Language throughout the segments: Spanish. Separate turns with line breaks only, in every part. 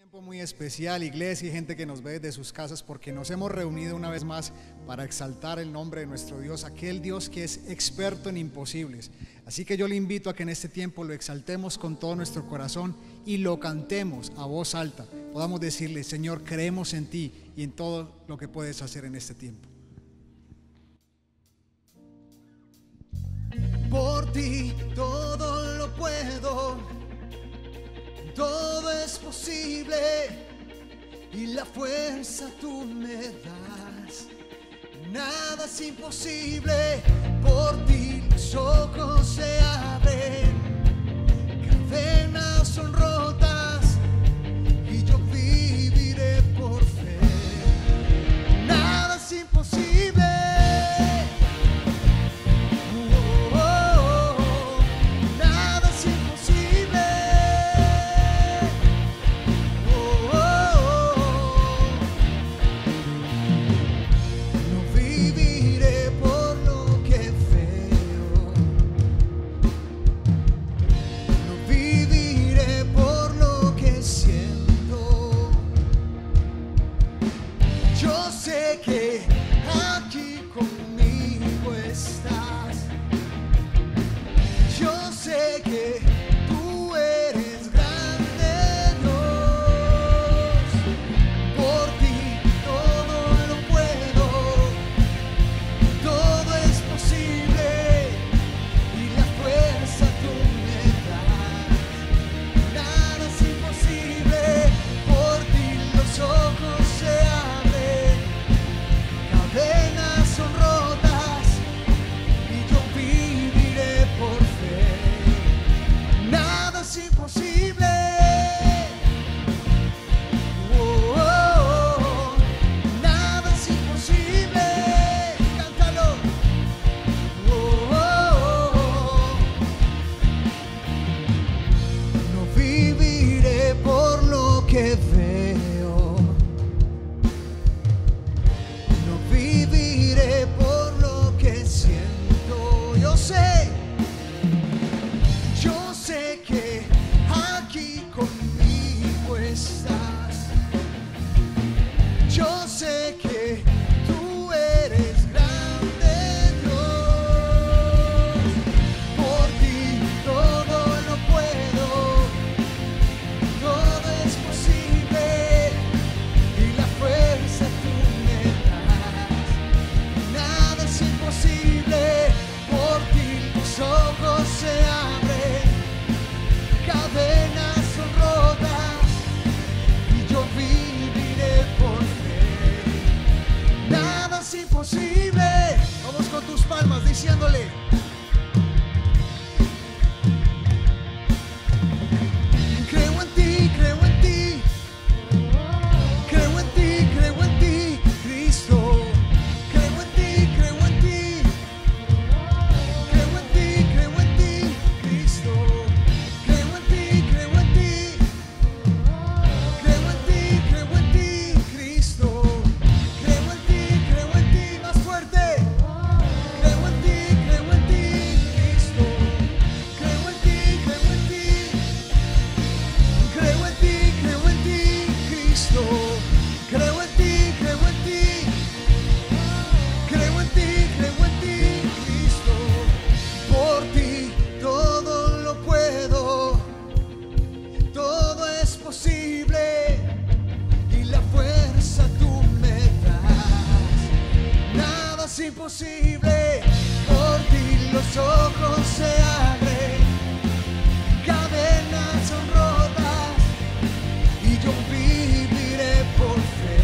Tiempo muy especial, iglesia y gente que nos ve desde sus casas, porque nos hemos reunido una vez más para exaltar el nombre de nuestro Dios, aquel Dios que es experto en imposibles. Así que yo le invito a que en este tiempo lo exaltemos con todo nuestro corazón y lo cantemos a voz alta. Podamos decirle: Señor, creemos en ti y en todo lo que puedes hacer en este tiempo.
Por ti todo lo puedo, todo es posible y la fuerza tú me das. Nada es imposible, por ti los ojos se abren, cadenas son rotas y yo viviré por fe. Nada es imposible. Imposible, por ti los ojos se abren, cadenas son rotas y yo viviré por fe.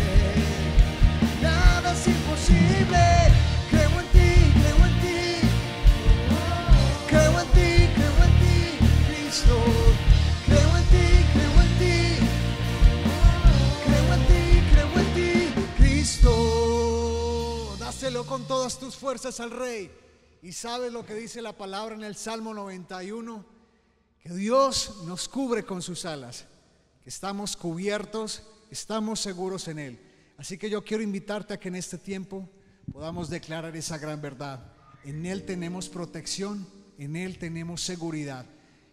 Nada es imposible, creo en ti, creo en ti, creo en ti, creo en ti, Cristo. Creo en ti, creo en ti, creo en ti, creo en ti, Cristo. Dáselo con todas tus fuerzas al Rey. Y sabes lo que dice la palabra en el Salmo 91, que Dios nos cubre con sus alas, que estamos cubiertos, estamos seguros en Él. Así que yo quiero invitarte a que en este tiempo podamos declarar esa gran verdad. En Él tenemos protección, en Él tenemos seguridad.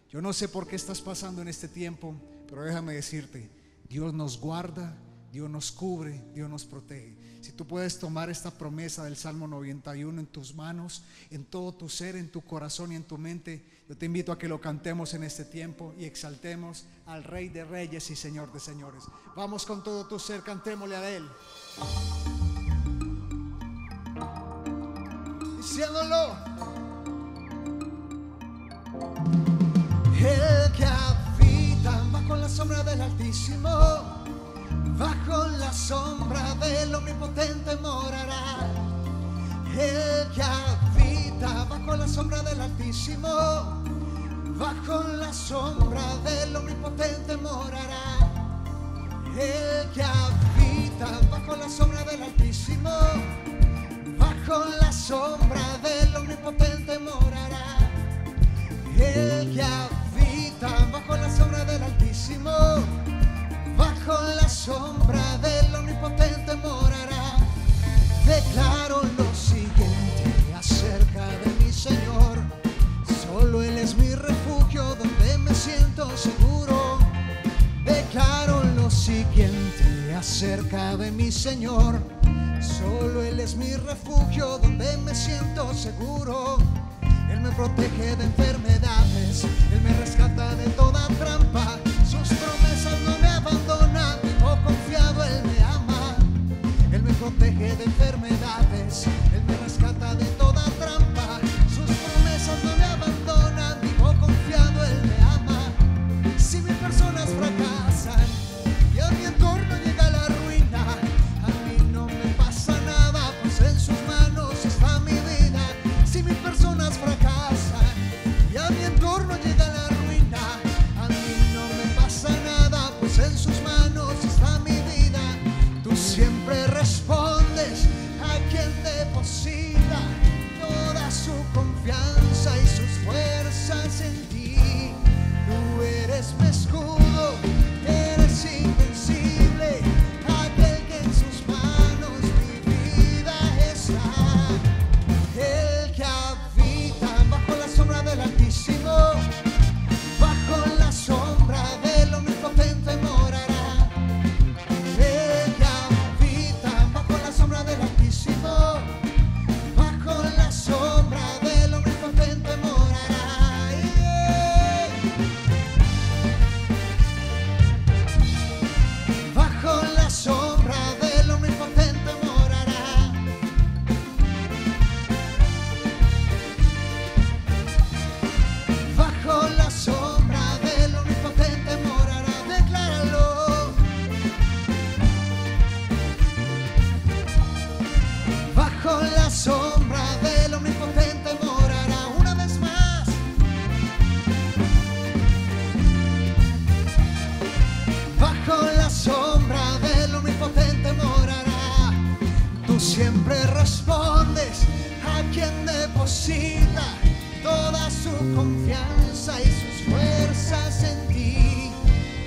Yo no sé por qué estás pasando en este tiempo, pero déjame decirte,
Dios nos guarda, Dios nos cubre, Dios nos protege. Si tú puedes tomar esta promesa del Salmo 91 en tus manos, en todo tu ser, en tu corazón y en tu mente, yo te invito a que lo cantemos en este tiempo y exaltemos al Rey de Reyes y Señor de Señores. Vamos con todo tu ser, cantémosle a Él, diciéndolo:
El que habita bajo la sombra del Altísimo, bajo la sombra del Omnipotente morará. El que habita bajo la sombra del Altísimo, bajo la sombra del Omnipotente morará. El que habita bajo la sombra del Altísimo, bajo la sombra del Omnipotente morará. El que habita bajo la sombra del Altísimo, bajo la sombra del Omnipotente morará. Declaro lo siguiente acerca de mi Señor: solo Él es mi refugio, donde me siento seguro. Declaro lo siguiente acerca de mi Señor: solo Él es mi refugio, donde me siento seguro. Él me protege de enfermedades, Él me rescata de toda trampa. Sus promesas no me abandonan, vivo confiado, Él me ama. Él me protege de enfermedades, Él me rescata de toda trampa. Sus promesas no me abandonan, vivo confiado, Él me ama. Si mis personas fracasan y a mi entorno llega la ruina, a mí no me pasa nada, pues en sus manos está mi vida. Si mis personas fracasan y a mi entorno llega la ruina, a mí no me pasa nada, pues en sus manos está mi vida. Tú siempre respondes a quien deposita toda su confianza y sus fuerzas en ti. Tú eres mi escudo, eres invencible, aquel que en sus manos mi vida está. El que habita bajo la sombra del Altísimo, bajo la sombra del Omnipotente morará. El que habita bajo la sombra del Altísimo, bajo la sombra del Omnipotente morará. Bajo la sombra del Omnipotente morará. Bajo la sombra del Omnipotente morará. Decláralo. Bajo la sombra del Omnipotente morará. Una vez más. Bajo la sombra del Omnipotente morará. Tú siempre respondes a quien deposita toda su confianza y sus fuerzas en ti.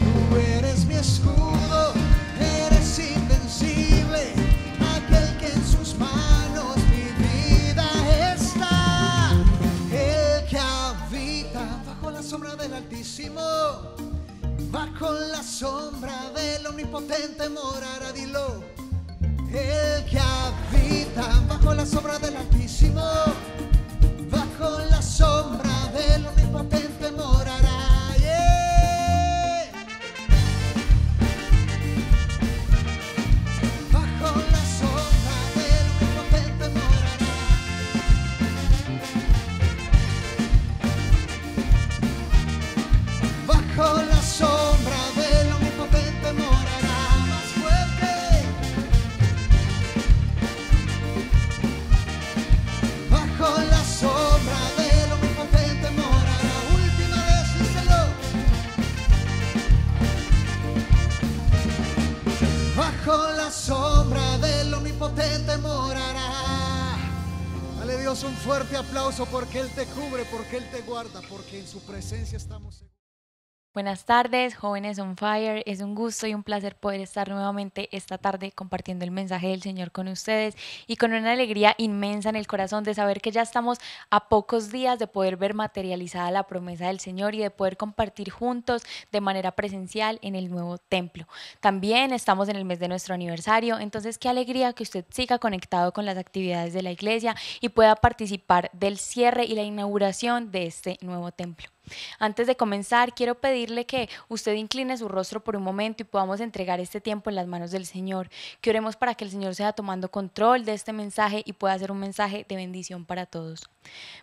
Tú eres mi escudo, eres invencible, aquel que en sus manos mi vida está. El que habita bajo la sombra del Altísimo, bajo la sombra del Omnipotente morará. Dilo. El que habita bajo la sombra del Altísimo, bajo la sombra del Omnipotente morará. Yeah. Bajo la sombra del Omnipotente morará. Bajo la sombra del Omnipotente morará. Más fuerte. Bajo la sombra del Omnipotente morará. Última vez, díselo. Bajo la sombra del Omnipotente morará.
dale a Dios un fuerte aplauso, porque Él te cubre, porque Él te guarda, porque en su presencia estamos seguros.
Buenas tardes, jóvenes on fire. Es un gusto y un placer poder estar nuevamente esta tarde compartiendo el mensaje del Señor con ustedes y con una alegría inmensa en el corazón de saber que ya estamos a pocos días de poder ver materializada la promesa del Señor y de poder compartir juntos de manera presencial en el nuevo templo. También estamos en el mes de nuestro aniversario, entonces qué alegría que usted siga conectado con las actividades de la iglesia y pueda participar del cierre y la inauguración de este nuevo templo. Antes de comenzar, quiero pedirle que usted incline su rostro por un momento y podamos entregar este tiempo en las manos del Señor, que oremos para que el Señor sea tomando control de este mensaje y pueda ser un mensaje de bendición para todos.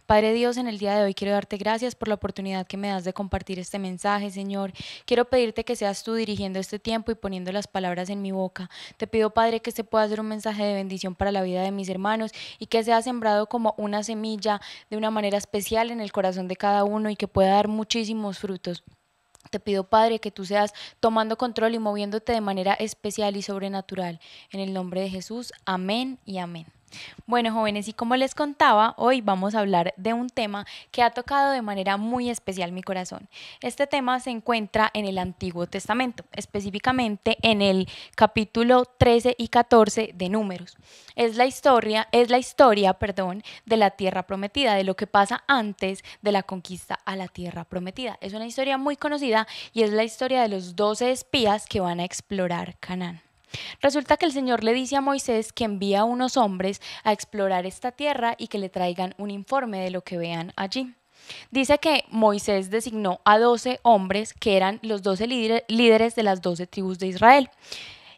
Padre Dios, en el día de hoy quiero darte gracias por la oportunidad que me das de compartir este mensaje, Señor. Quiero pedirte que seas tú dirigiendo este tiempo y poniendo las palabras en mi boca. Te pido, Padre, que este pueda ser un mensaje de bendición para la vida de mis hermanos y que sea sembrado como una semilla de una manera especial en el corazón de cada uno y que pueda dar muchísimos frutos. Te pido, Padre, que tú seas tomando control y moviéndote de manera especial y sobrenatural. En el nombre de Jesús, amén y amén. Bueno, jóvenes, y como les contaba, hoy vamos a hablar de un tema que ha tocado de manera muy especial mi corazón. Este tema se encuentra en el Antiguo Testamento, específicamente en el capítulo 13 y 14 de Números. Es la historia, de la tierra prometida, de lo que pasa antes de la conquista a la tierra prometida. Es una historia muy conocida y es la historia de los 12 espías que van a explorar Canaán. Resulta que el Señor le dice a Moisés que envía a unos hombres a explorar esta tierra y que le traigan un informe de lo que vean allí. Dice que Moisés designó a 12 hombres que eran los 12 líderes de las 12 tribus de Israel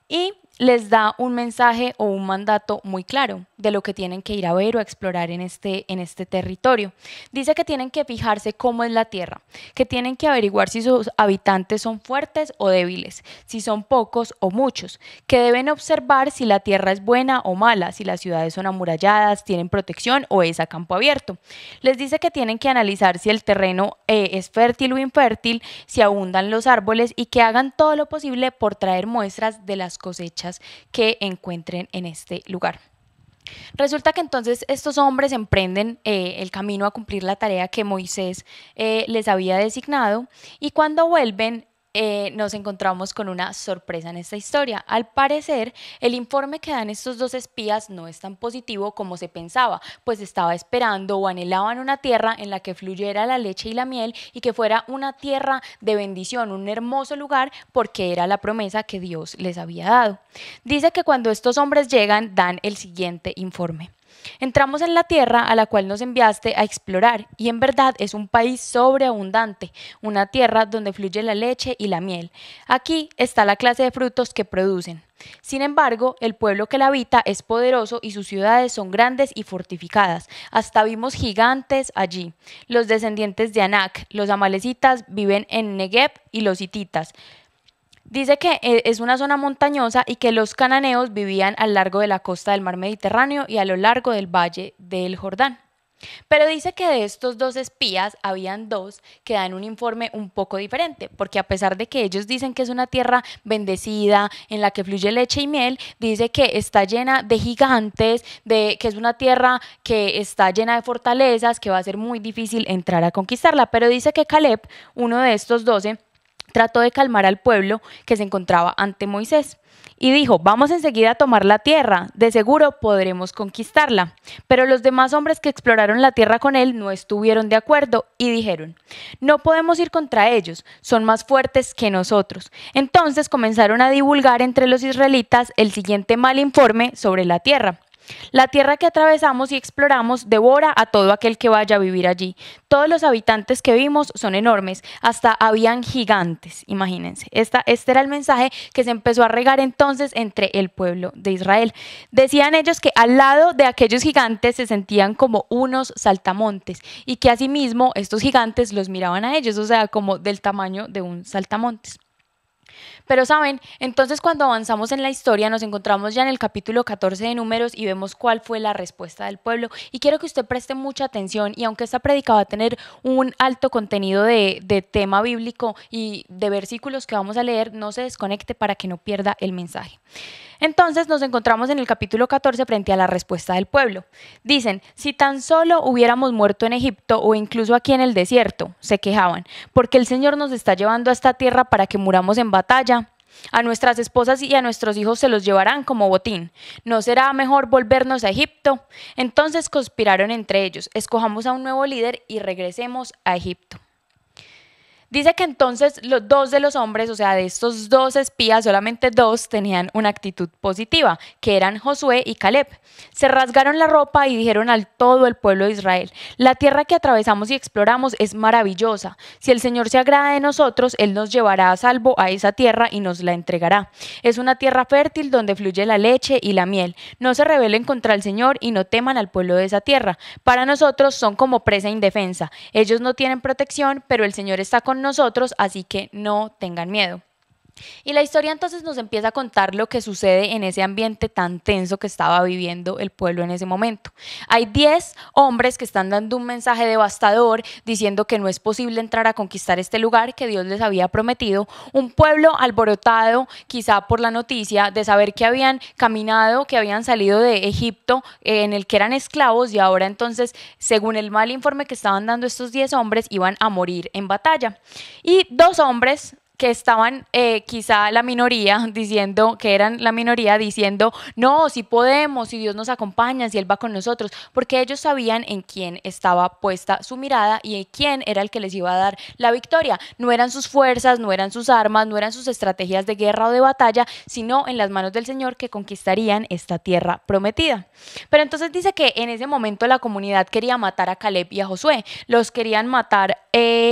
y les da un mensaje o un mandato muy claro de lo que tienen que ir a ver o a explorar en este territorio. Dice que tienen que fijarse cómo es la tierra, que tienen que averiguar si sus habitantes son fuertes o débiles, si son pocos o muchos, que deben observar si la tierra es buena o mala, si las ciudades son amuralladas, tienen protección o es a campo abierto. Les dice que tienen que analizar si el terreno es fértil o infértil, si abundan los árboles y que hagan todo lo posible por traer muestras de las cosechas que encuentren en este lugar. Resulta que entonces estos hombres emprenden el camino a cumplir la tarea que Moisés les había designado y cuando vuelven nos encontramos con una sorpresa en esta historia. Al parecer, el informe que dan estos dos espías no es tan positivo como se pensaba, pues estaba esperando o anhelaban una tierra en la que fluyera la leche y la miel y que fuera una tierra de bendición, un hermoso lugar, porque era la promesa que Dios les había dado. Dice que cuando estos hombres llegan, dan el siguiente informe. Entramos en la tierra a la cual nos enviaste a explorar y en verdad es un país sobreabundante, una tierra donde fluye la leche y la miel. Aquí está la clase de frutos que producen. Sin embargo, el pueblo que la habita es poderoso y sus ciudades son grandes y fortificadas. Hasta vimos gigantes allí. Los descendientes de Anak, los amalecitas viven en Negev y los hititas. Dice que es una zona montañosa y que los cananeos vivían a lo largo de la costa del mar Mediterráneo y a lo largo del valle del Jordán. Pero dice que de estos dos espías habían dos que dan un informe un poco diferente, porque a pesar de que ellos dicen que es una tierra bendecida, en la que fluye leche y miel, dice que está llena de gigantes, que es una tierra que está llena de fortalezas, que va a ser muy difícil entrar a conquistarla. Pero dice que Caleb, uno de estos 12, trató de calmar al pueblo que se encontraba ante Moisés y dijo: vamos enseguida a tomar la tierra, de seguro podremos conquistarla. Pero los demás hombres que exploraron la tierra con él no estuvieron de acuerdo y dijeron: no podemos ir contra ellos, son más fuertes que nosotros. Entonces comenzaron a divulgar entre los israelitas el siguiente mal informe sobre la tierra. La tierra que atravesamos y exploramos devora a todo aquel que vaya a vivir allí. Todos los habitantes que vimos son enormes, hasta habían gigantes, imagínense. Este era el mensaje que se empezó a regar entonces entre el pueblo de Israel. Decían ellos que al lado de aquellos gigantes se sentían como unos saltamontes y que asimismo estos gigantes los miraban a ellos, o sea, como del tamaño de un saltamontes. Pero saben, entonces cuando avanzamos en la historia nos encontramos ya en el capítulo 14 de Números y vemos cuál fue la respuesta del pueblo. Y quiero que usted preste mucha atención y aunque esta prédica va a tener un alto contenido de tema bíblico y de versículos que vamos a leer, no se desconecte para que no pierda el mensaje. Entonces nos encontramos en el capítulo 14 frente a la respuesta del pueblo. Dicen, si tan solo hubiéramos muerto en Egipto o incluso aquí en el desierto, se quejaban, porque el Señor nos está llevando a esta tierra para que muramos en batalla. A nuestras esposas y a nuestros hijos se los llevarán como botín. ¿No será mejor volvernos a Egipto? Entonces conspiraron entre ellos, escojamos a un nuevo líder y regresemos a Egipto. Dice que entonces los dos de los hombres, o sea, de estos dos espías, solamente dos tenían una actitud positiva, que eran Josué y Caleb. Se rasgaron la ropa y dijeron al todo el pueblo de Israel, la tierra que atravesamos y exploramos es maravillosa. Si el Señor se agrada de nosotros, Él nos llevará a salvo a esa tierra y nos la entregará. Es una tierra fértil donde fluye la leche y la miel. No se rebelen contra el Señor y no teman al pueblo de esa tierra. Para nosotros son como presa indefensa. Ellos no tienen protección, pero el Señor está con nosotros, así que no tengan miedo. Y la historia entonces nos empieza a contar lo que sucede en ese ambiente tan tenso que estaba viviendo el pueblo en ese momento. Hay 10 hombres que están dando un mensaje devastador diciendo que no es posible entrar a conquistar este lugar que Dios les había prometido. Un pueblo alborotado quizá por la noticia de saber que habían caminado, que habían salido de Egipto en el que eran esclavos y ahora entonces, según el mal informe que estaban dando estos 10 hombres, iban a morir en batalla. Y 2 hombres que estaban quizá la minoría diciendo, que eran la minoría diciendo, no, si podemos, si Dios nos acompaña, si Él va con nosotros, porque ellos sabían en quién estaba puesta su mirada y en quién era el que les iba a dar la victoria. No eran sus fuerzas, no eran sus armas, no eran sus estrategias de guerra o de batalla, sino en las manos del Señor que conquistarían esta tierra prometida. Pero entonces dice que en ese momento la comunidad quería matar a Caleb y a Josué, los querían matar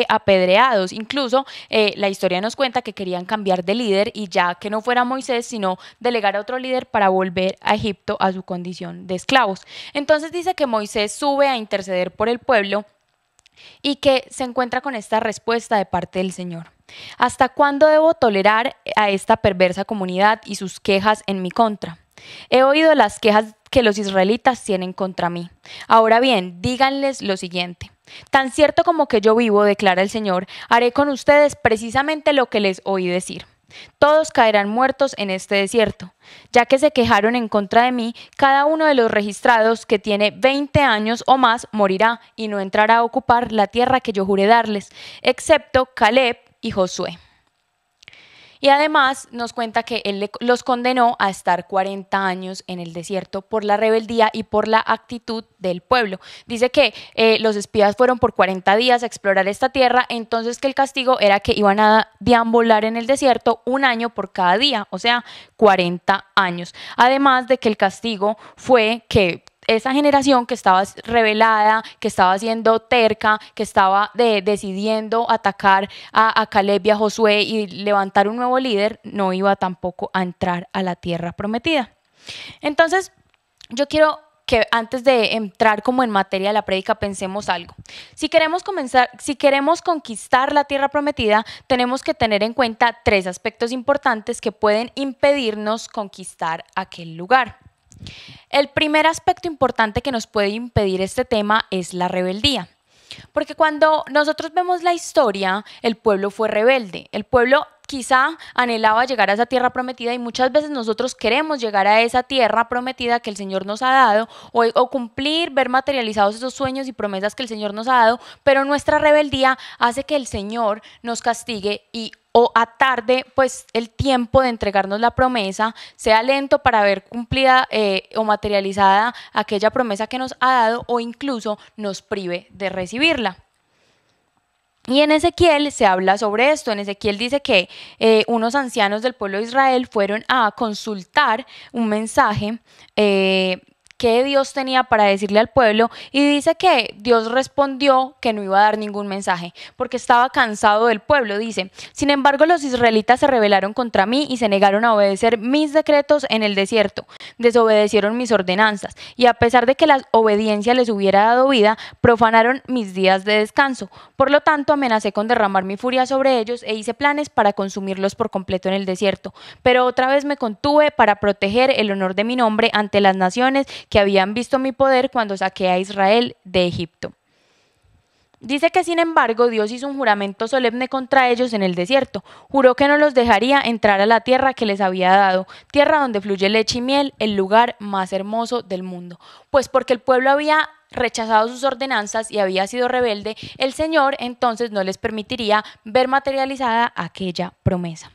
apedreados, incluso la historia nos cuenta que querían cambiar de líder y ya que no fuera Moisés, sino delegar a otro líder para volver a Egipto a su condición de esclavos. Entonces dice que Moisés sube a interceder por el pueblo y que se encuentra con esta respuesta de parte del Señor. ¿Hasta cuándo debo tolerar a esta perversa comunidad y sus quejas en mi contra? He oído las quejas que los israelitas tienen contra mí. Ahora bien, díganles lo siguiente. Tan cierto como que yo vivo, declara el Señor, haré con ustedes precisamente lo que les oí decir. Todos caerán muertos en este desierto. Ya que se quejaron en contra de mí, cada uno de los registrados que tiene 20 años o más morirá y no entrará a ocupar la tierra que yo juré darles, excepto Caleb y Josué. Y además nos cuenta que Él los condenó a estar 40 años en el desierto por la rebeldía y por la actitud del pueblo. Dice que los espías fueron por 40 días a explorar esta tierra, entonces que el castigo era que iban a deambular en el desierto 1 año por cada día, o sea, 40 años. Además de que el castigo fue que esa generación que estaba rebelada, que estaba siendo terca, que estaba decidiendo atacar a Caleb y a Josué y levantar un nuevo líder, no iba tampoco a entrar a la tierra prometida. Entonces, yo quiero que antes de entrar como en materia de la prédica pensemos algo. Si queremos conquistar la tierra prometida, tenemos que tener en cuenta 3 aspectos importantes que pueden impedirnos conquistar aquel lugar. El primer aspecto importante que nos puede impedir este tema es la rebeldía. Porque cuando nosotros vemos la historia, el pueblo fue rebelde. El pueblo quizá anhelaba llegar a esa tierra prometida y muchas veces nosotros queremos llegar a esa tierra prometida que el Señor nos ha dado o cumplir, ver materializados esos sueños y promesas que el Señor nos ha dado, pero nuestra rebeldía hace que el Señor nos castigue o atarde pues el tiempo de entregarnos la promesa, sea lento para ver cumplida o materializada aquella promesa que nos ha dado o incluso nos prive de recibirla. Y en Ezequiel se habla sobre esto. En Ezequiel dice que unos ancianos del pueblo de Israel fueron a consultar un mensaje que Dios tenía para decirle al pueblo y dice que Dios respondió que no iba a dar ningún mensaje porque estaba cansado del pueblo. Dice, sin embargo los israelitas se rebelaron contra mí y se negaron a obedecer mis decretos en el desierto, desobedecieron mis ordenanzas y a pesar de que la obediencia les hubiera dado vida, profanaron mis días de descanso. Por lo tanto amenacé con derramar mi furia sobre ellos e hice planes para consumirlos por completo en el desierto, pero otra vez me contuve para proteger el honor de mi nombre ante las naciones que habían visto mi poder cuando saqué a Israel de Egipto. Dice que sin embargo Dios hizo un juramento solemne contra ellos en el desierto. Juró que no los dejaría entrar a la tierra que les había dado, tierra donde fluye leche y miel, el lugar más hermoso del mundo. Pues porque el pueblo había rechazado sus ordenanzas y había sido rebelde, el Señor entonces no les permitiría ver materializada aquella promesa.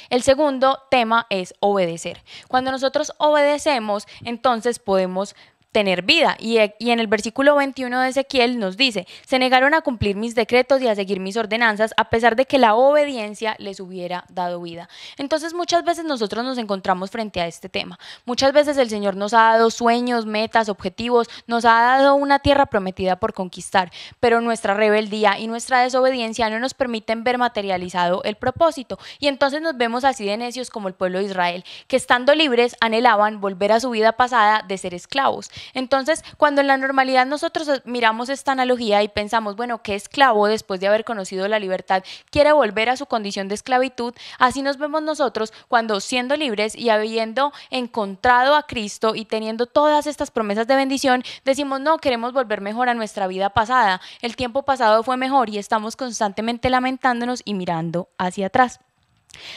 El segundo tema es obedecer. Cuando nosotros obedecemos, entonces podemos tener vida. Y en el versículo 21 de Ezequiel nos dice: se negaron a cumplir mis decretos y a seguir mis ordenanzas, a pesar de que la obediencia les hubiera dado vida. Entonces muchas veces nosotros nos encontramos frente a este tema. Muchas veces el Señor nos ha dado sueños, metas, objetivos, nos ha dado una tierra prometida por conquistar, pero nuestra rebeldía y nuestra desobediencia no nos permiten ver materializado el propósito. Y entonces nos vemos así de necios como el pueblo de Israel, que estando libres anhelaban volver a su vida pasada de ser esclavos. Entonces, cuando en la normalidad nosotros miramos esta analogía y pensamos, bueno, ¿qué esclavo después de haber conocido la libertad quiere volver a su condición de esclavitud? Así nos vemos nosotros cuando, siendo libres y habiendo encontrado a Cristo y teniendo todas estas promesas de bendición, decimos, no, queremos volver mejor a nuestra vida pasada. El tiempo pasado fue mejor y estamos constantemente lamentándonos y mirando hacia atrás.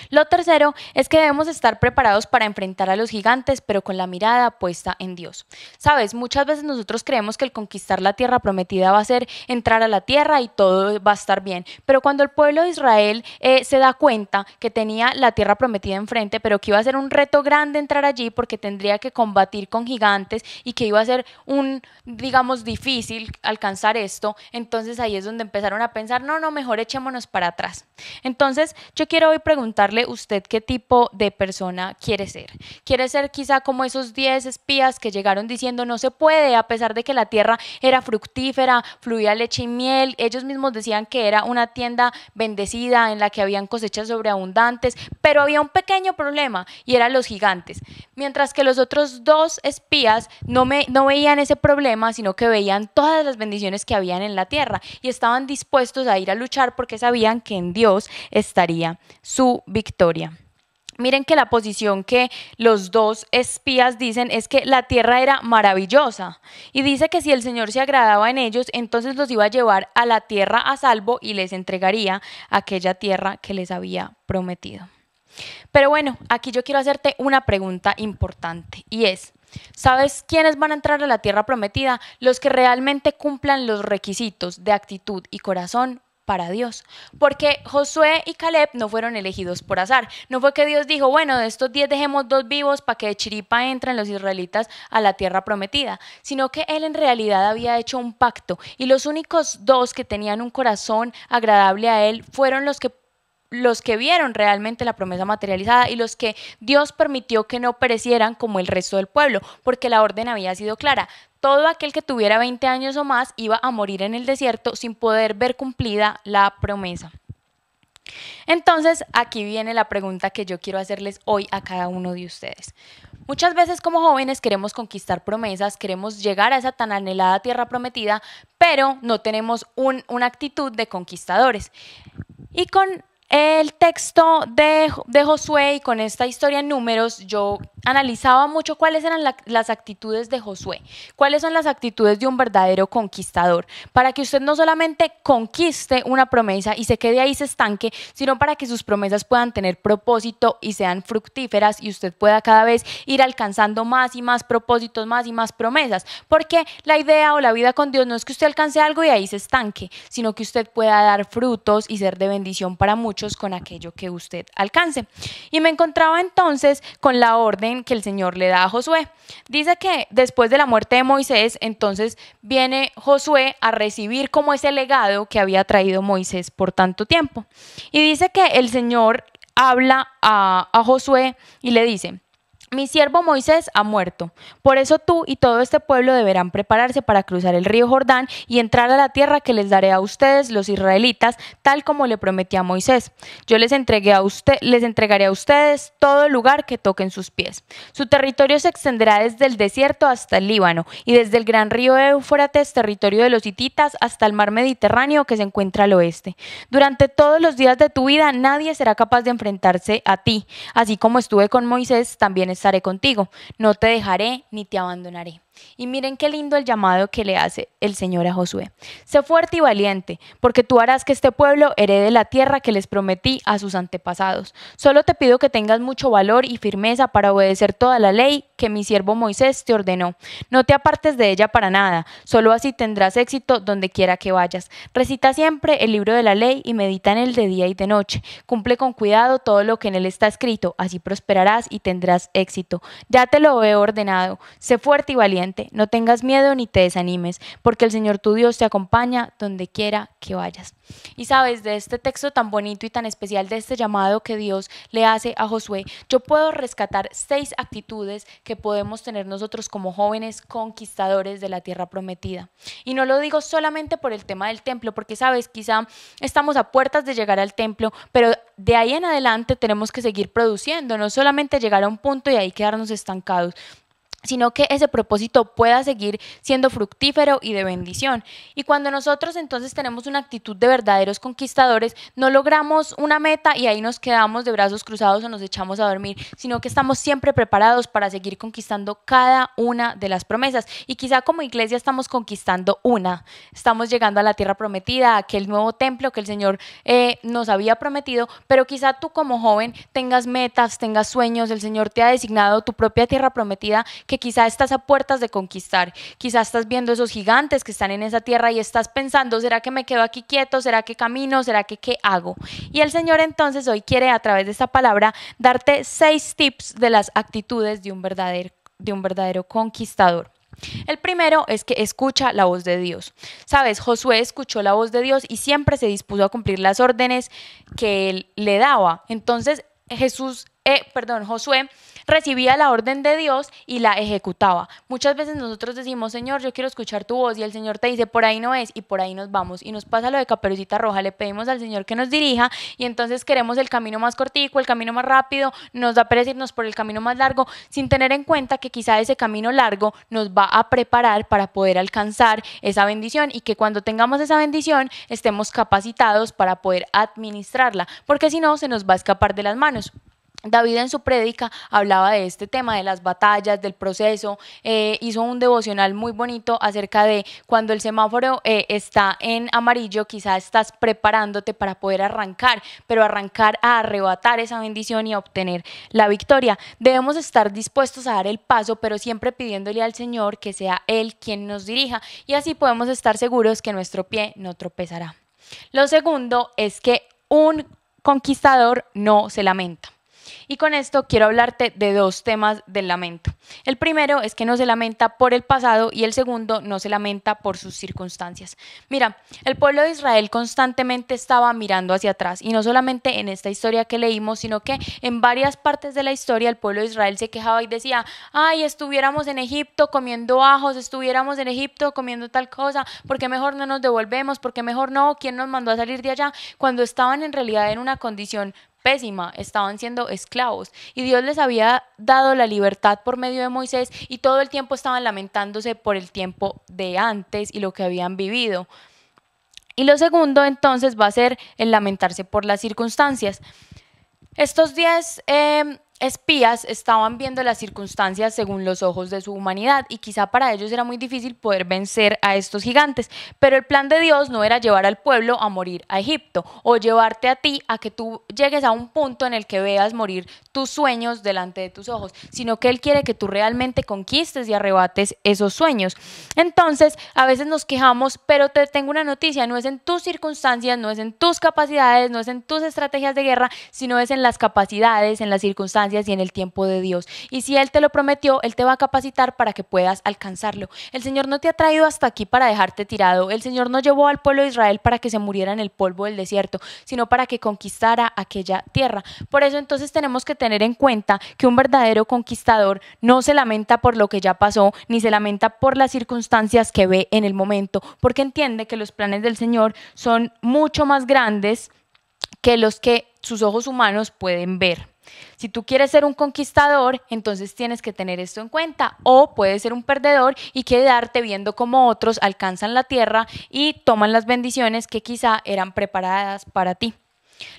Lo tercero es que debemos estar preparados para enfrentar a los gigantes, pero con la mirada puesta en Dios. Sabes, muchas veces nosotros creemos que el conquistar la tierra prometida va a ser entrar a la tierra y todo va a estar bien, pero cuando el pueblo de Israel se da cuenta que tenía la tierra prometida enfrente, pero que iba a ser un reto grande entrar allí porque tendría que combatir con gigantes y que iba a ser difícil alcanzar esto, entonces ahí es donde empezaron a pensar, no, mejor echémonos para atrás. Entonces yo quiero hoy preguntarle usted qué tipo de persona quiere ser. ¿Quiere ser quizá como esos 10 espías que llegaron diciendo no se puede, a pesar de que la tierra era fructífera, fluía leche y miel? Ellos mismos decían que era una tienda bendecida en la que habían cosechas sobreabundantes, pero había un pequeño problema y eran los gigantes. Mientras que los otros 2 espías no veían ese problema, sino que veían todas las bendiciones que habían en la tierra y estaban dispuestos a ir a luchar porque sabían que en Dios estaría su victoria. Miren que la posición que los 2 espías dicen es que la tierra era maravillosa y dice que si el Señor se agradaba en ellos, entonces los iba a llevar a la tierra a salvo y les entregaría aquella tierra que les había prometido. Pero bueno, aquí yo quiero hacerte una pregunta importante y es: ¿sabes quiénes van a entrar a la tierra prometida? Los que realmente cumplan los requisitos de actitud y corazón para Dios, porque Josué y Caleb no fueron elegidos por azar. No fue que Dios dijo, bueno, de estos 10 dejemos 2 vivos para que de chiripa entren los israelitas a la tierra prometida, sino que él en realidad había hecho un pacto y los únicos 2 que tenían un corazón agradable a él fueron los que vieron realmente la promesa materializada y los que Dios permitió que no perecieran como el resto del pueblo, porque la orden había sido clara. Todo aquel que tuviera 20 años o más iba a morir en el desierto sin poder ver cumplida la promesa. Entonces, aquí viene la pregunta que yo quiero hacerles hoy a cada uno de ustedes. Muchas veces como jóvenes queremos conquistar promesas, queremos llegar a esa tan anhelada tierra prometida, pero no tenemos una actitud de conquistadores. Y con el texto de Josué y con esta historia en Números, yo analizaba mucho cuáles eran las actitudes de Josué, cuáles son las actitudes de un verdadero conquistador, para que usted no solamente conquiste una promesa y se quede ahí, se estanque, sino para que sus promesas puedan tener propósito y sean fructíferas y usted pueda cada vez ir alcanzando más y más propósitos, más y más promesas, porque la idea o la vida con Dios no es que usted alcance algo y ahí se estanque, sino que usted pueda dar frutos y ser de bendición para muchos con aquello que usted alcance. Y me encontraba entonces con la orden que el Señor le da a Josué. Dice que después de la muerte de Moisés, entonces viene Josué a recibir como ese legado que había traído Moisés por tanto tiempo. Y dice que el Señor habla a Josué y le dice: mi siervo Moisés ha muerto, por eso tú y todo este pueblo deberán prepararse para cruzar el río Jordán y entrar a la tierra que les daré a ustedes, los israelitas, tal como le prometí a Moisés. Yo les entregaré a ustedes todo lugar que toquen sus pies. Su territorio se extenderá desde el desierto hasta el Líbano y desde el gran río Éufrates, territorio de los hititas, hasta el mar Mediterráneo que se encuentra al oeste. Durante todos los días de tu vida nadie será capaz de enfrentarse a ti. Así como estuve con Moisés, también estaré contigo, no te dejaré ni te abandonaré. Y miren qué lindo el llamado que le hace el Señor a Josué. Sé fuerte y valiente, porque tú harás que este pueblo herede la tierra que les prometí a sus antepasados. Solo te pido que tengas mucho valor y firmeza para obedecer toda la ley que mi siervo Moisés te ordenó. No te apartes de ella para nada, solo así tendrás éxito donde quiera que vayas. Recita siempre el libro de la ley y medita en él de día y de noche. Cumple con cuidado todo lo que en él está escrito, así prosperarás y tendrás éxito. Ya te lo he ordenado. Sé fuerte y valiente, no tengas miedo ni te desanimes, porque el Señor tu Dios te acompaña donde quiera que vayas. Y sabes, de este texto tan bonito y tan especial, de este llamado que Dios le hace a Josué, yo puedo rescatar 6 actitudes que podemos tener nosotros como jóvenes conquistadores de la tierra prometida. Y no lo digo solamente por el tema del templo, porque sabes, quizá estamos a puertas de llegar al templo, pero de ahí en adelante tenemos que seguir produciendo, no solamente llegar a un punto y ahí quedarnos estancados, sino que ese propósito pueda seguir siendo fructífero y de bendición. Y cuando nosotros entonces tenemos una actitud de verdaderos conquistadores, no logramos una meta y ahí nos quedamos de brazos cruzados o nos echamos a dormir, sino que estamos siempre preparados para seguir conquistando cada una de las promesas. Y quizá como iglesia estamos conquistando una, estamos llegando a la tierra prometida, a aquel nuevo templo que el Señor nos había prometido, pero quizá tú como joven tengas metas, tengas sueños, el Señor te ha designado tu propia tierra prometida, que quizá estás a puertas de conquistar, quizá estás viendo esos gigantes que están en esa tierra y estás pensando, ¿será que me quedo aquí quieto? ¿Será que camino? ¿Será que qué hago? Y el Señor entonces hoy quiere a través de esta palabra darte 6 tips de las actitudes de un verdadero conquistador. El primero es que escucha la voz de Dios. Sabes, Josué escuchó la voz de Dios y siempre se dispuso a cumplir las órdenes que él le daba. Entonces Josué recibía la orden de Dios y la ejecutaba. Muchas veces nosotros decimos, Señor, yo quiero escuchar tu voz, y el Señor te dice, por ahí no es, y por ahí nos vamos. Y nos pasa lo de Caperucita Roja, le pedimos al Señor que nos dirija y entonces queremos el camino más cortico, el camino más rápido, nos da pereza irnos por el camino más largo, sin tener en cuenta que quizá ese camino largo nos va a preparar para poder alcanzar esa bendición, y que cuando tengamos esa bendición estemos capacitados para poder administrarla, porque si no se nos va a escapar de las manos. David en su prédica hablaba de este tema, de las batallas, del proceso, hizo un devocional muy bonito acerca de cuando el semáforo está en amarillo, quizás estás preparándote para poder arrancar, pero arrancar a arrebatar esa bendición y a obtener la victoria. Debemos estar dispuestos a dar el paso, pero siempre pidiéndole al Señor que sea Él quien nos dirija, y así podemos estar seguros que nuestro pie no tropezará. Lo segundo es que un conquistador no se lamenta. Y con esto quiero hablarte de 2 temas del lamento. El primero es que no se lamenta por el pasado, y el segundo no se lamenta por sus circunstancias. Mira, el pueblo de Israel constantemente estaba mirando hacia atrás, y no solamente en esta historia que leímos, sino que en varias partes de la historia el pueblo de Israel se quejaba y decía, ay, estuviéramos en Egipto comiendo ajos, estuviéramos en Egipto comiendo tal cosa, ¿por qué mejor no nos devolvemos? ¿Por qué mejor no? ¿Quién nos mandó a salir de allá? Cuando estaban en realidad en una condición pésima, estaban siendo esclavos, y Dios les había dado la libertad por medio de Moisés, y todo el tiempo estaban lamentándose por el tiempo de antes y lo que habían vivido. Y lo segundo entonces va a ser el lamentarse por las circunstancias. Estos 10 espías estaban viendo las circunstancias según los ojos de su humanidad, y quizá para ellos era muy difícil poder vencer a estos gigantes, pero el plan de Dios no era llevar al pueblo a morir a Egipto, o llevarte a ti a que tú llegues a un punto en el que veas morir tus sueños delante de tus ojos, sino que Él quiere que tú realmente conquistes y arrebates esos sueños. Entonces a veces nos quejamos, pero te tengo una noticia, no es en tus circunstancias, no es en tus capacidades, no es en tus estrategias de guerra, sino es en las capacidades, en las circunstancias y en el tiempo de Dios. Y si Él te lo prometió, Él te va a capacitar para que puedas alcanzarlo. El Señor no te ha traído hasta aquí para dejarte tirado. El Señor no llevó al pueblo de Israel para que se muriera en el polvo del desierto, sino para que conquistara aquella tierra. Por eso entonces tenemos que tener en cuenta que un verdadero conquistador no se lamenta por lo que ya pasó, ni se lamenta por las circunstancias que ve en el momento, porque entiende que los planes del Señor son mucho más grandes que los que sus ojos humanos pueden ver. Si tú quieres ser un conquistador, entonces tienes que tener esto en cuenta, o puedes ser un perdedor y quedarte viendo cómo otros alcanzan la tierra y toman las bendiciones que quizá eran preparadas para ti.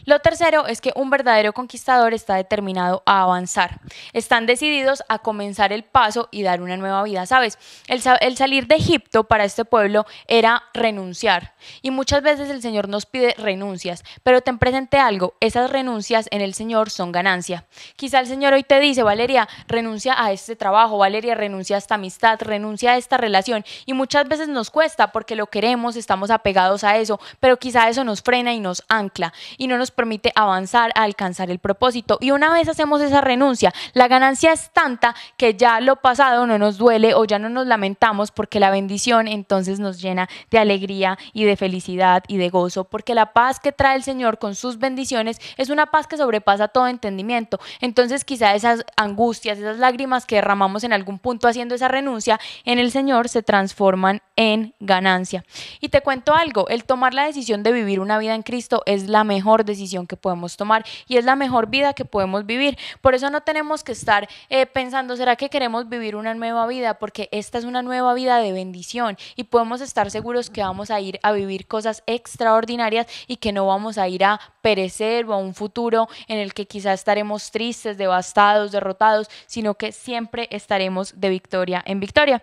Lo tercero es que un verdadero conquistador está determinado a avanzar. Están decididos a comenzar el paso y dar una nueva vida. ¿Sabes? El salir de Egipto para este pueblo era renunciar. Y muchas veces el Señor nos pide renuncias. Pero ten presente algo, esas renuncias en el Señor son ganancia. Quizá el Señor hoy te dice, Valeria, renuncia a este trabajo, Valeria, renuncia a esta amistad, renuncia a esta relación. Y muchas veces nos cuesta porque lo queremos, estamos apegados a eso, pero quizá eso nos frena y nos ancla y no nos permite avanzar a alcanzar el propósito. Y una vez hacemos esa renuncia, la ganancia es tanta que ya lo pasado no nos duele o ya no nos lamentamos, porque la bendición entonces nos llena de alegría y de felicidad y de gozo, porque la paz que trae el Señor con sus bendiciones es una paz que sobrepasa todo entendimiento. Entonces quizá esas angustias, esas lágrimas que derramamos en algún punto haciendo esa renuncia en el Señor se transforman en ganancia. Y te cuento algo, el tomar la decisión de vivir una vida en Cristo es la mejor decisión que podemos tomar y es la mejor vida que podemos vivir. Por eso no tenemos que estar pensando, ¿será que queremos vivir una nueva vida? Porque esta es una nueva vida de bendición y podemos estar seguros que vamos a ir a vivir cosas extraordinarias y que no vamos a ir a perecer o a un futuro en el que quizás estaremos tristes, devastados, derrotados, sino que siempre estaremos de victoria en victoria.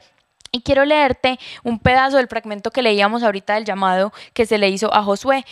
Y quiero leerte un pedazo del fragmento que leíamos ahorita del llamado que se le hizo a Josué.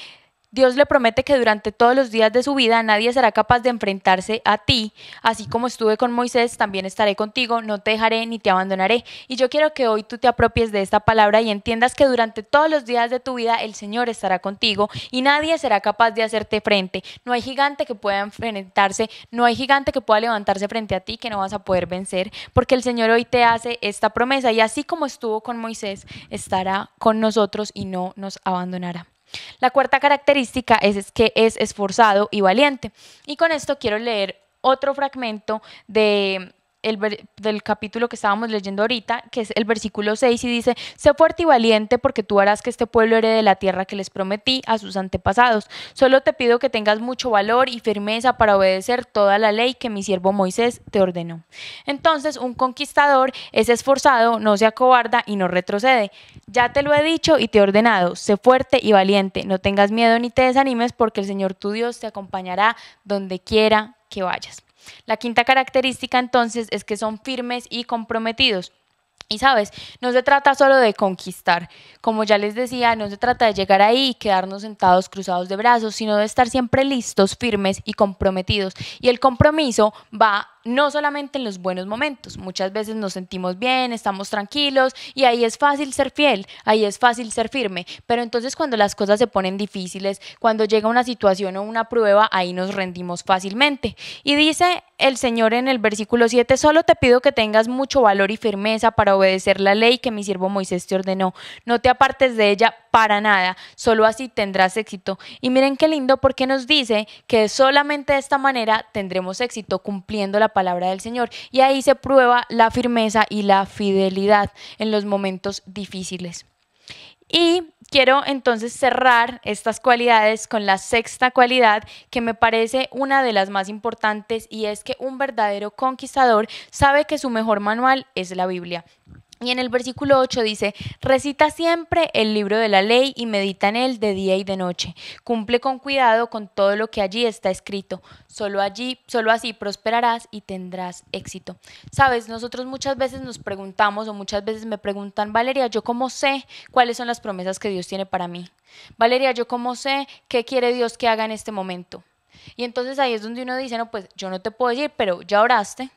Dios le promete que durante todos los días de su vida nadie será capaz de enfrentarse a ti. Así como estuve con Moisés, también estaré contigo, no te dejaré ni te abandonaré. Y yo quiero que hoy tú te apropies de esta palabra y entiendas que durante todos los días de tu vida el Señor estará contigo y nadie será capaz de hacerte frente. No hay gigante que pueda enfrentarse, no hay gigante que pueda levantarse frente a ti que no vas a poder vencer, porque el Señor hoy te hace esta promesa y así como estuvo con Moisés, estará con nosotros y no nos abandonará. La cuarta característica es que es esforzado y valiente. Y con esto quiero leer otro fragmento del capítulo que estábamos leyendo ahorita, que es el versículo 6 y dice: sé fuerte y valiente porque tú harás que este pueblo herede la tierra que les prometí a sus antepasados. Solo te pido que tengas mucho valor y firmeza para obedecer toda la ley que mi siervo Moisés te ordenó. Entonces, un conquistador es esforzado, no se acobarda y no retrocede. Ya te lo he dicho y te he ordenado, sé fuerte y valiente, no tengas miedo ni te desanimes, porque el Señor tu Dios te acompañará donde quiera que vayas. La quinta característica entonces es que son firmes y comprometidos. Y sabes, no se trata solo de conquistar, como ya les decía, no se trata de llegar ahí y quedarnos sentados cruzados de brazos, sino de estar siempre listos, firmes y comprometidos. Y el compromiso va no solamente en los buenos momentos, muchas veces nos sentimos bien, estamos tranquilos y ahí es fácil ser fiel, ahí es fácil ser firme, pero entonces cuando las cosas se ponen difíciles, cuando llega una situación o una prueba, ahí nos rendimos fácilmente. Y dice el Señor en el versículo 7, solo te pido que tengas mucho valor y firmeza para obedecer la ley que mi siervo Moisés te ordenó, no te apartes de ella para nada, solo así tendrás éxito. Y miren qué lindo, porque nos dice que solamente de esta manera tendremos éxito, cumpliendo la palabra del Señor. Y ahí se prueba la firmeza y la fidelidad en los momentos difíciles. Y quiero entonces cerrar estas cualidades con la sexta cualidad, que me parece una de las más importantes, y es que un verdadero conquistador sabe que su mejor manual es la Biblia. Y en el versículo 8 dice: recita siempre el libro de la ley y medita en él de día y de noche. Cumple con cuidado con todo lo que allí está escrito. Solo así prosperarás y tendrás éxito. Sabes, nosotros muchas veces nos preguntamos, o muchas veces me preguntan: Valeria, ¿yo cómo sé cuáles son las promesas que Dios tiene para mí? Valeria, ¿yo cómo sé qué quiere Dios que haga en este momento? Y entonces ahí es donde uno dice: no, pues yo no te puedo decir, pero ya oraste,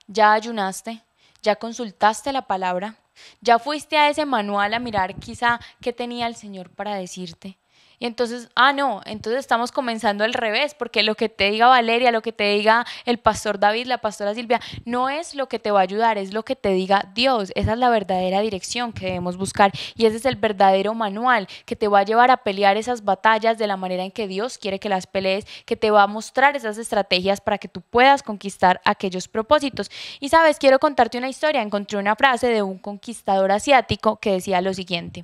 ya ayunaste, ¿ya consultaste la palabra? ¿Ya fuiste a ese manual a mirar quizá qué tenía el Señor para decirte? Y entonces, no, entonces estamos comenzando al revés, porque lo que te diga Valeria, lo que te diga el pastor David, la pastora Silvia, no es lo que te va a ayudar, es lo que te diga Dios. Esa es la verdadera dirección que debemos buscar y ese es el verdadero manual que te va a llevar a pelear esas batallas de la manera en que Dios quiere que las pelees, que te va a mostrar esas estrategias para que tú puedas conquistar aquellos propósitos. Y sabes, quiero contarte una historia. Encontré una frase de un conquistador asiático que decía lo siguiente: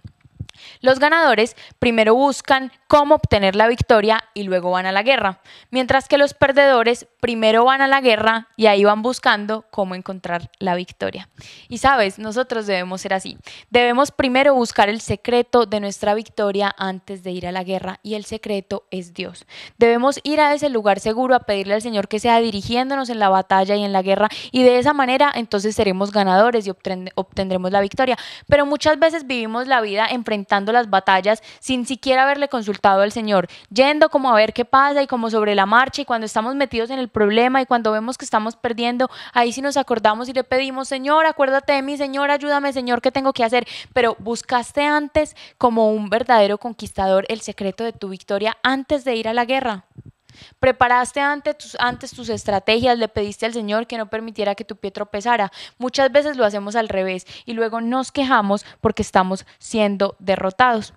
Los ganadores primero buscan cómo obtener la victoria y luego van a la guerra, mientras que los perdedores primero van a la guerra y ahí van buscando cómo encontrar la victoria. Y sabes, nosotros debemos ser así. Debemos primero buscar el secreto de nuestra victoria antes de ir a la guerra, y el secreto es Dios. Debemos ir a ese lugar seguro a pedirle al Señor que sea dirigiéndonos en la batalla y en la guerra, y de esa manera entonces seremos ganadores y obtendremos la victoria. Pero muchas veces vivimos la vida enfrentando las batallas sin siquiera haberle consultado al Señor, yendo como a ver qué pasa y como sobre la marcha, y cuando estamos metidos en el problema y cuando vemos que estamos perdiendo, ahí sí nos acordamos y le pedimos: Señor, acuérdate de mí, Señor, ayúdame, Señor, ¿qué tengo que hacer? Pero buscaste antes, como un verdadero conquistador, el secreto de tu victoria antes de ir a la guerra. Preparaste antes tus estrategias, le pediste al Señor que no permitiera que tu pie tropezara. Muchas veces lo hacemos al revés y luego nos quejamos porque estamos siendo derrotados.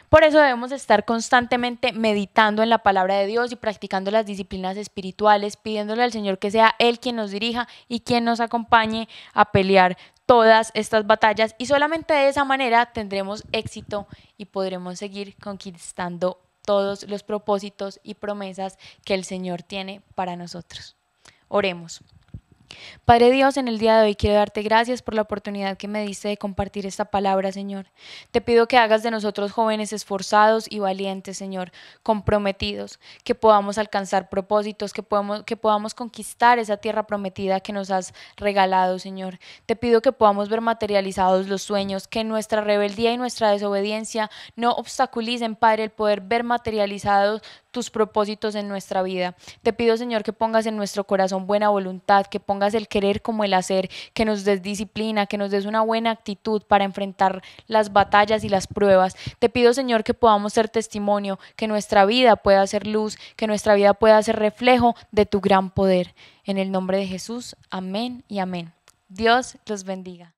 Por eso debemos estar constantemente meditando en la palabra de Dios y practicando las disciplinas espirituales, pidiéndole al Señor que sea Él quien nos dirija y quien nos acompañe a pelear todas estas batallas, y solamente de esa manera tendremos éxito y podremos seguir conquistando todos los propósitos y promesas que el Señor tiene para nosotros. Oremos. Padre Dios, en el día de hoy quiero darte gracias por la oportunidad que me diste de compartir esta palabra, Señor. Te pido que hagas de nosotros jóvenes esforzados y valientes, Señor, comprometidos, que podamos alcanzar propósitos, que podamos conquistar esa tierra prometida que nos has regalado, Señor. Te pido que podamos ver materializados los sueños, que nuestra rebeldía y nuestra desobediencia no obstaculicen, Padre, el poder ver materializados tus propósitos en nuestra vida. Te pido, Señor, que pongas en nuestro corazón buena voluntad, que pongas el querer como el hacer, que nos des disciplina, que nos des una buena actitud para enfrentar las batallas y las pruebas. Te pido, Señor, que podamos ser testimonio, que nuestra vida pueda ser luz, que nuestra vida pueda ser reflejo de tu gran poder. En el nombre de Jesús, amén y amén. Dios los bendiga.